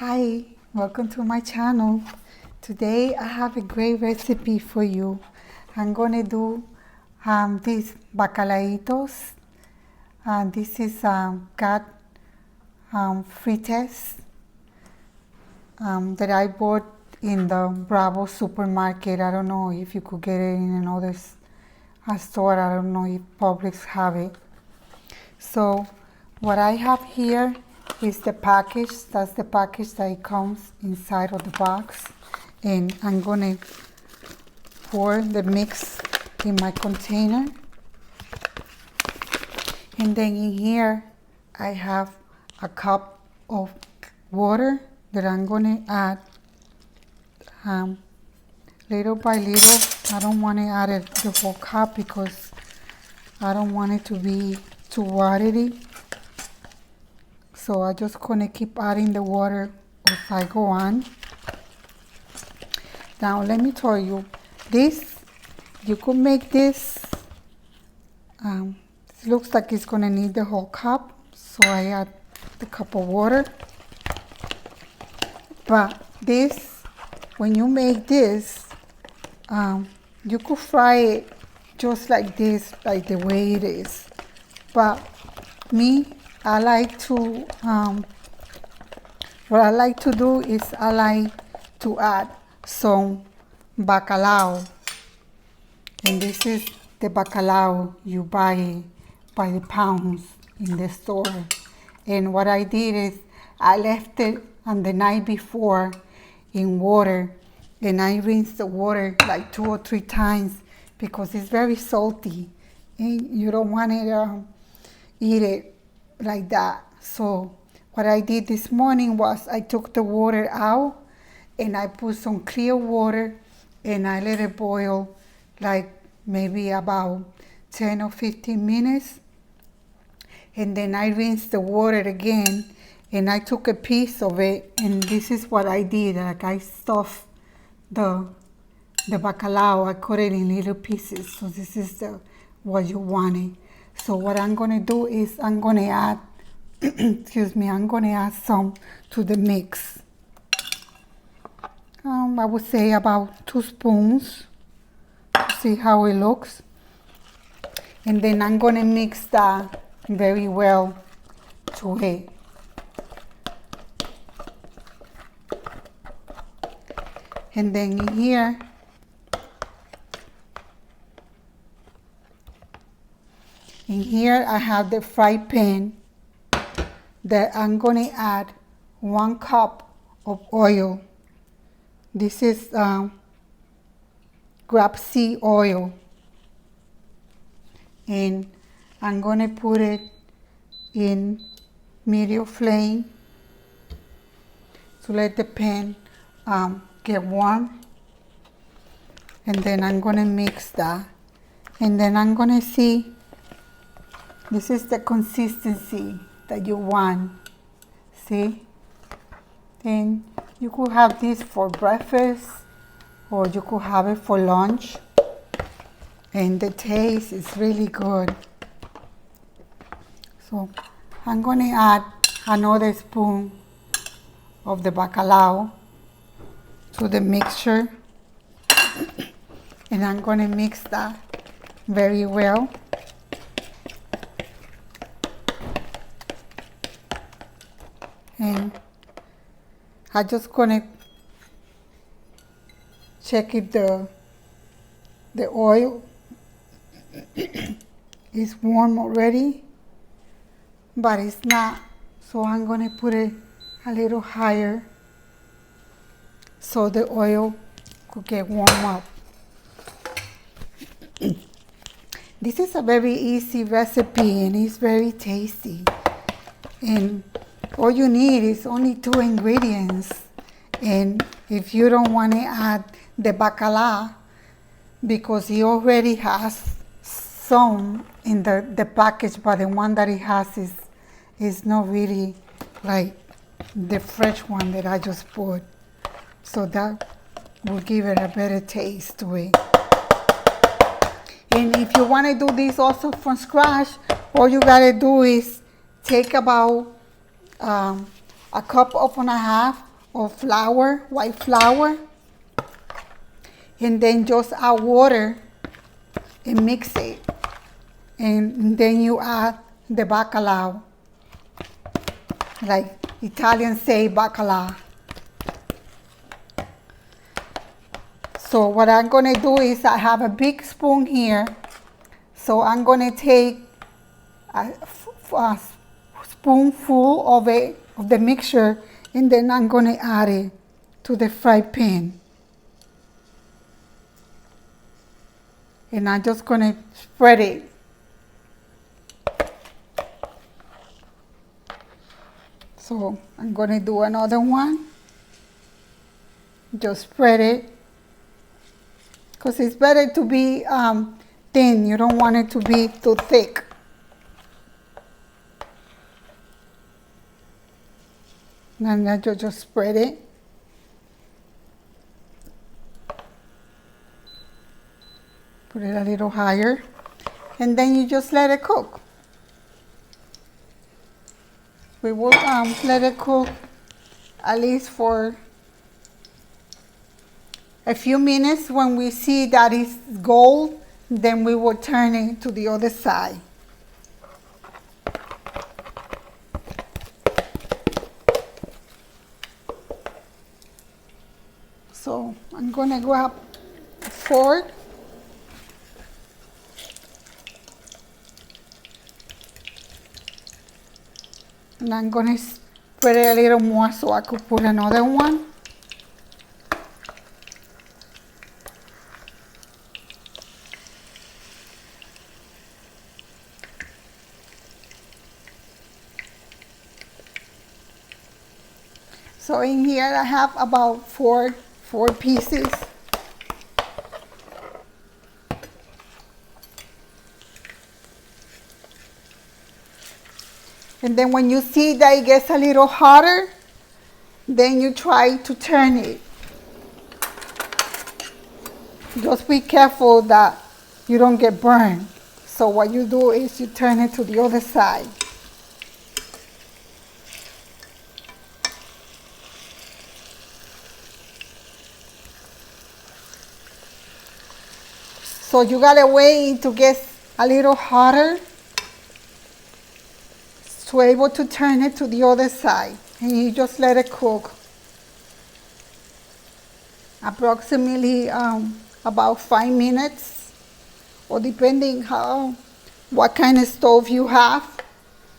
Hi, welcome to my channel. Today I have a great recipe for you. I'm gonna do these bacalaitos. This is got frites that I bought in the Bravo supermarket. I don't know if you could get it in another store. I don't know if Publix have it. So what I have here is the package. That's the package that it comes inside of the box. And I'm gonna pour the mix in my container. And then in here, I have a cup of water that I'm gonna add little by little. I don't want to add the whole cup because I don't want it to be too watery. So I'm just gonna keep adding the water as I go on. Now let me tell you, you could make this, it looks like it's gonna need the whole cup, so I add the cup of water. But this, when you make this, you could fry it just like this, like the way it is. But me, I like to, what I like to do is I like to add some bacalao. And this is the bacalao you buy by the pounds in the store. And what I did is I left it on the night before in water. And I rinsed the water like 2 or 3 times because it's very salty. And you don't want to eat it like that. So what I did this morning was I took the water out and I put some clear water and I let it boil like maybe about 10 or 15 minutes. And then I rinsed the water again and I took a piece of it, and this is what I did. Like I stuffed the bacalao, I cut it in little pieces. So this is what you wanted. So what I'm gonna do is I'm gonna add, excuse me, I'm gonna add some to the mix. I would say about 2 spoons to see how it looks. And then I'm gonna mix that very well to it. And then in here, I have the fry pan that I'm gonna add 1 cup of oil. This is grapeseed oil. And I'm gonna put it in medium flame to let the pan get warm. And then I'm gonna mix that. And then I'm gonna see, this is the consistency that you want. See? And you could have this for breakfast or you could have it for lunch. And the taste is really good. So I'm gonna add another spoon of the bacalao to the mixture. And I'm gonna mix that very well. And I'm just gonna check if the oil is warm already, but it's not. So I'm gonna put it a little higher so the oil could get warm up. This is a very easy recipe and it's very tasty. And all you need is only 2 ingredients. And if you don't want to add the bacalao, because he already has some in the package, but the one that he has is not really like the fresh one that I just bought. So that will give it a better taste to it. And if you want to do this also from scratch, all you gotta do is take about a cup and a half of flour, white flour, and then just add water and mix it. And then you add the bacalao, like Italians say bacala. So what I'm gonna do is I have a big spoon here. So I'm gonna take a spoonful of it, of the mixture, and then I'm gonna add it to the fry pan. And I'm just gonna spread it. So I'm gonna do another one. Just spread it. Because it's better to be thin. You don't want it to be too thick. And then you just spread it. Put it a little higher. And then you just let it cook. We will let it cook at least for a few minutes. When we see that it's gold, then we will turn it to the other side. So I'm gonna grab a fork. And I'm gonna spread it a little more so I could put another one. So in here I have about four pieces. And then when you see that it gets a little hotter, then you try to turn it. Just be careful that you don't get burned. So what you do is you turn it to the other side. So you gotta wait to get a little hotter to be able to turn it to the other side. And you just let it cook approximately about 5 minutes, or depending what kind of stove you have.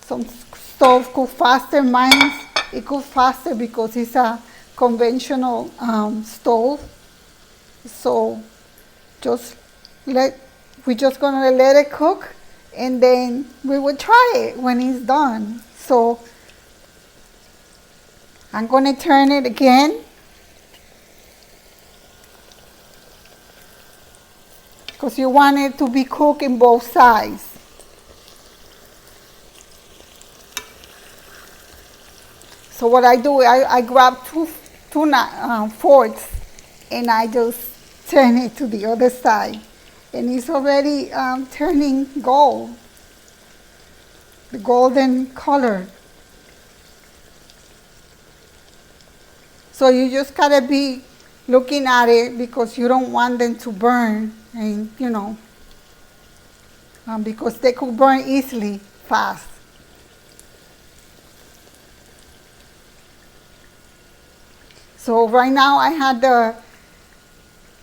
Some stove cook faster. Mine, it cooks faster because it's a conventional stove. So we're just gonna let it cook, and then we will try it when it's done. So I'm gonna turn it again. Because you want it to be cooked in both sides. So what I do, I grab two forks, and I just turn it to the other side. And it's already turning gold, the golden color. So you just gotta be looking at it because you don't want them to burn, and because they could burn easily, fast. So right now I had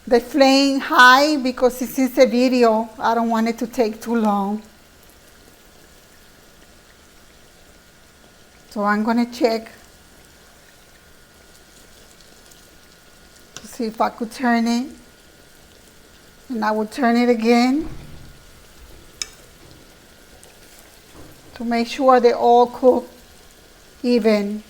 the flame high because this is a video. I don't want it to take too long. So I'm gonna check to see if I could turn it. And I will turn it again to make sure they all cook even.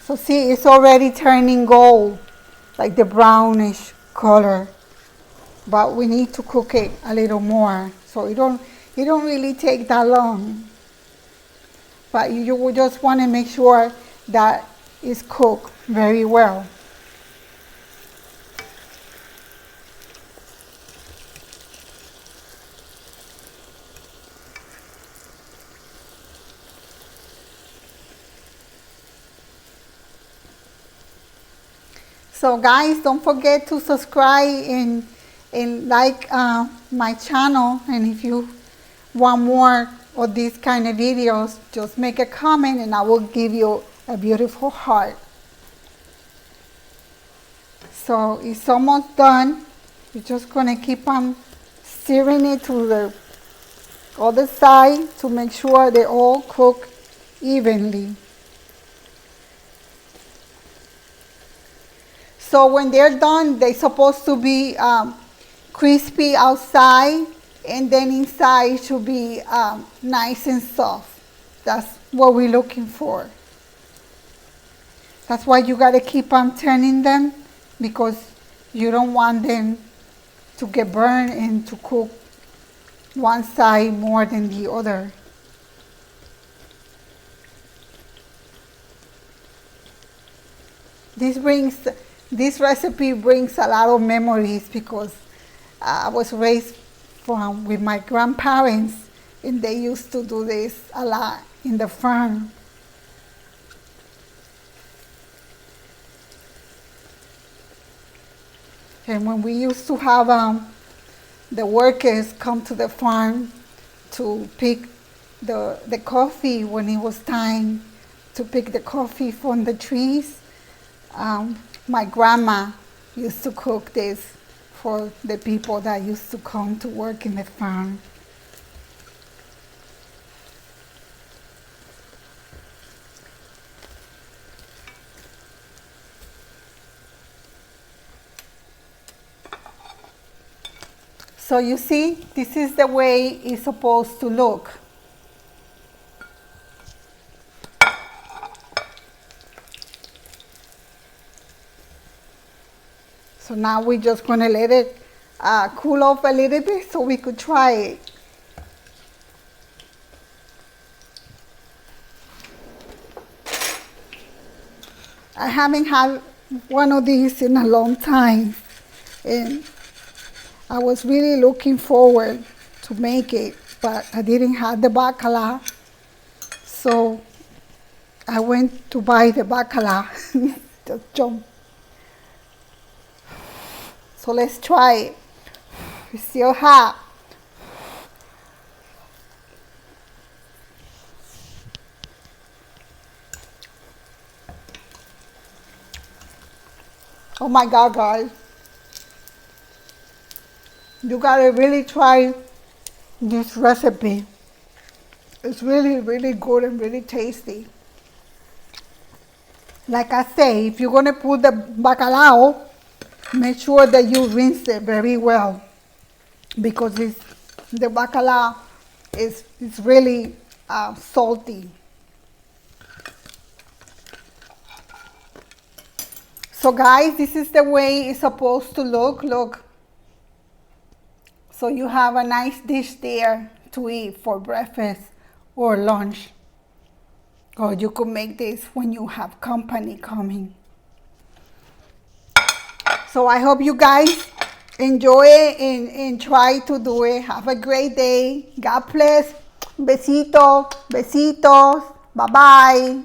So see, it's already turning gold, like the brownish color. But we need to cook it a little more. So it don't really take that long. But you will just want to make sure that it's cooked very well. So guys, don't forget to subscribe and like my channel. And if you want more of these kind of videos, just make a comment and I will give you a beautiful heart. So it's almost done. You're just gonna keep on stirring it to the other side to make sure they all cook evenly. So when they're done, they're supposed to be crispy outside, and then inside it should be nice and soft. That's what we're looking for. That's why you gotta keep on turning them, because you don't want them to get burned and to cook one side more than the other. This recipe brings a lot of memories, because I was raised with my grandparents, and they used to do this a lot in the farm. And when we used to have the workers come to the farm to pick the coffee, when it was time to pick the coffee from the trees, my grandma used to cook this for the people that used to come to work in the farm. So you see, this is the way it's supposed to look. So now we're just going to let it cool off a little bit so we could try it. I haven't had one of these in a long time, and I was really looking forward to make it, but I didn't have the bacala, so I went to buy the bacala. Just jump. So let's try it. It's still hot. Oh my God, guys. You gotta really try this recipe. It's really, really good and really tasty. Like I say, if you're gonna put the bacalao, make sure that you rinse it very well, because the bacalao is really salty. So guys, this is the way it's supposed to look. Look. So you have a nice dish there to eat for breakfast or lunch. Or you could make this when you have company coming. So I hope you guys enjoy it and try to do it. Have a great day. God bless. Besitos, besitos. Bye-bye.